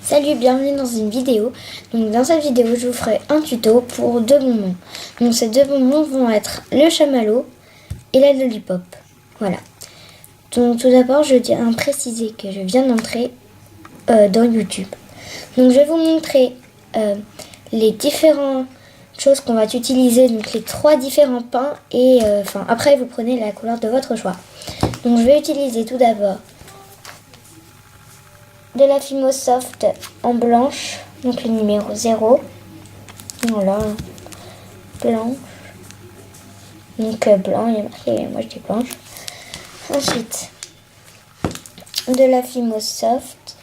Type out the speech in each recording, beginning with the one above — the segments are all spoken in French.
Salut, bienvenue dans une vidéo. Donc dans cette vidéo, je vous ferai un tuto pour deux bonbons. Donc ces deux bonbons vont être le chamallow et la lollipop. Voilà. Donc tout d'abord, je tiens à préciser que je viens d'entrer dans YouTube. Donc je vais vous montrer les différentes choses qu'on va utiliser, donc les trois différents pains et après vous prenez la couleur de votre choix. Donc je vais utiliser tout d'abord de la Fimo Soft en blanche, donc le numéro 0. Voilà, blanche. Donc blanc, il y a marqué, moi je dis blanche. Ensuite, de la Fimo Soft,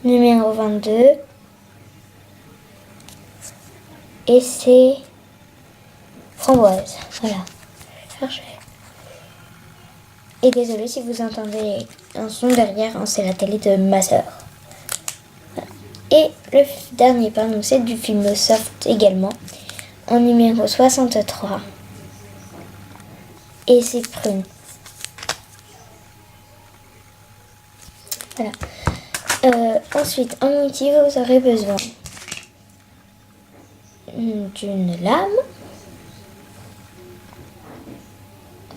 numéro 22. Et c'est framboise. Voilà, cherchez. Et désolé si vous entendez un son derrière, hein, c'est la télé de ma soeur. Voilà. Et le dernier pain, donc c'est du Fimo Soft également, en numéro 63. Et c'est prune. Voilà. Ensuite, en outil, vous aurez besoin d'une lame.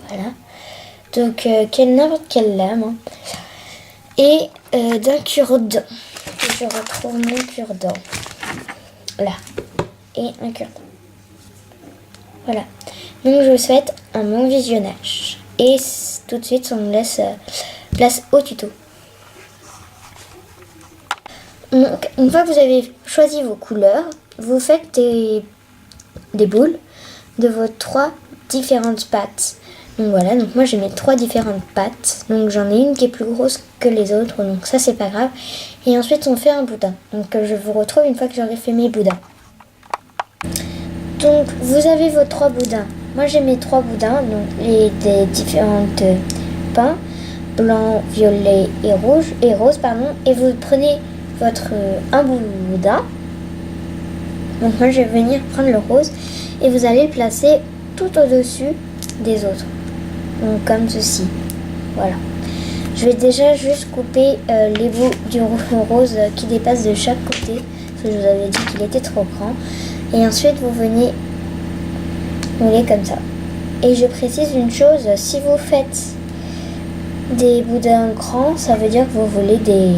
Voilà. Donc, n'importe quelle lame. Hein. Et d'un cure-dent. Je retrouve mon cure-dent. Là. Et un cure-dent. Voilà. Donc, je vous souhaite un bon visionnage. Et tout de suite, on laisse place au tuto. Donc, une fois que vous avez choisi vos couleurs, vous faites des boules de vos trois différentes pâtes. Donc voilà, donc moi j'ai mes trois différentes pâtes. Donc j'en ai une qui est plus grosse que les autres, donc ça c'est pas grave. Et ensuite on fait un boudin. Donc je vous retrouve une fois que j'aurai fait mes boudins. Donc vous avez vos trois boudins. Moi j'ai mes trois boudins, donc des différentes pains, blanc, violet et rose, pardon. Et vous prenez votre un boudin. Donc moi je vais venir prendre le rose et vous allez le placer tout au-dessus des autres. Donc comme ceci. Voilà. Je vais déjà juste couper les bouts du rose qui dépassent de chaque côté. Parce que je vous avais dit qu'il était trop grand. Et ensuite vous venez rouler comme ça. Et je précise une chose, si vous faites des boudins grands, ça veut dire que vous voulez des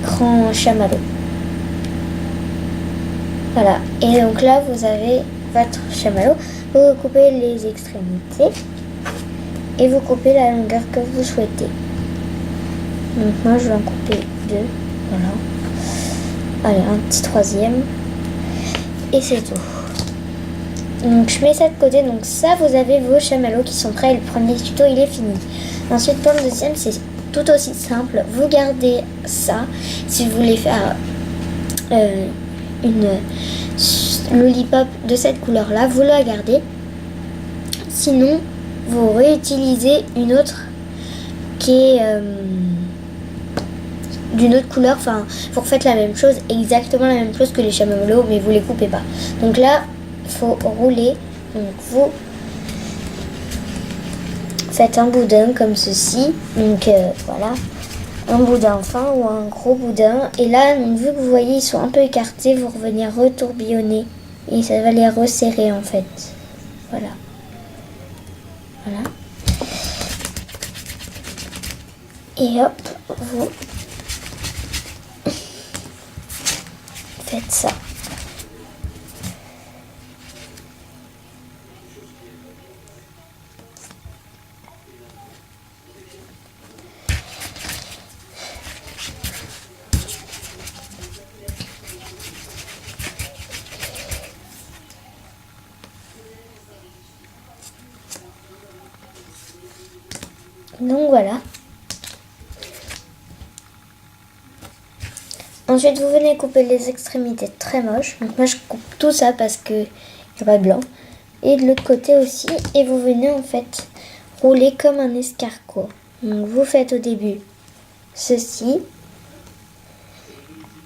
grands chamallows. Voilà, et donc là vous avez votre chamallow, vous coupez les extrémités et vous coupez la longueur que vous souhaitez. Donc moi je vais en couper deux, voilà. Allez, un petit troisième et c'est tout. Donc je mets ça de côté, donc ça vous avez vos chamallows qui sont prêts, le premier tuto il est fini. Ensuite pour le deuxième c'est tout aussi simple, vous gardez ça si vous voulez faire une lollipop de cette couleur là, vous la gardez. Sinon vous réutilisez une autre qui est d'une autre couleur, enfin vous refaites la même chose, exactement la même chose que les chamallows, mais vous les coupez pas. Donc là il faut rouler, donc vous faites un boudin comme ceci, donc voilà, un boudin fin ou un gros boudin. Et là, donc, vu que vous voyez, ils sont un peu écartés, vous revenez retourbillonner et ça va les resserrer en fait. Voilà. Voilà. Et hop, vous faites ça. Donc voilà. Ensuite, vous venez couper les extrémités très moches. Donc moi, je coupe tout ça parce que il n'y a pas de blanc. Et de l'autre côté aussi. Et vous venez en fait rouler comme un escargot. Donc vous faites au début ceci.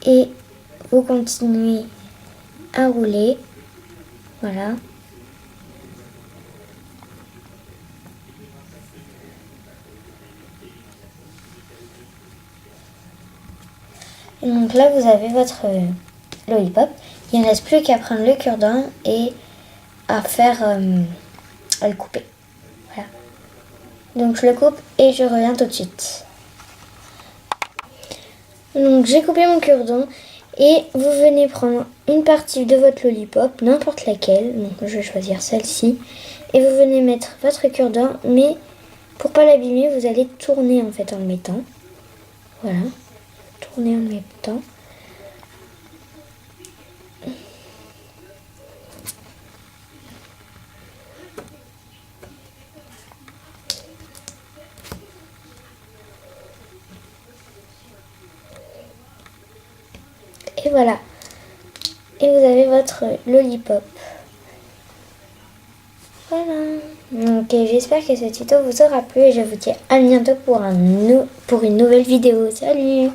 Et vous continuez à rouler. Voilà. Donc là, vous avez votre lollipop. Il ne reste plus qu'à prendre le cure-dent et à faire, à le couper. Voilà. Donc je le coupe et je reviens tout de suite. Donc j'ai coupé mon cure-dent et vous venez prendre une partie de votre lollipop, n'importe laquelle. Donc je vais choisir celle-ci. Et vous venez mettre votre cure-dent, mais pour pas l'abîmer, vous allez tourner en fait en le mettant. Voilà. Tourner en le mettant. Et voilà. Et vous avez votre lollipop. Voilà. Donc j'espère que ce tuto vous aura plu et je vous dis à bientôt pour une nouvelle vidéo. Salut!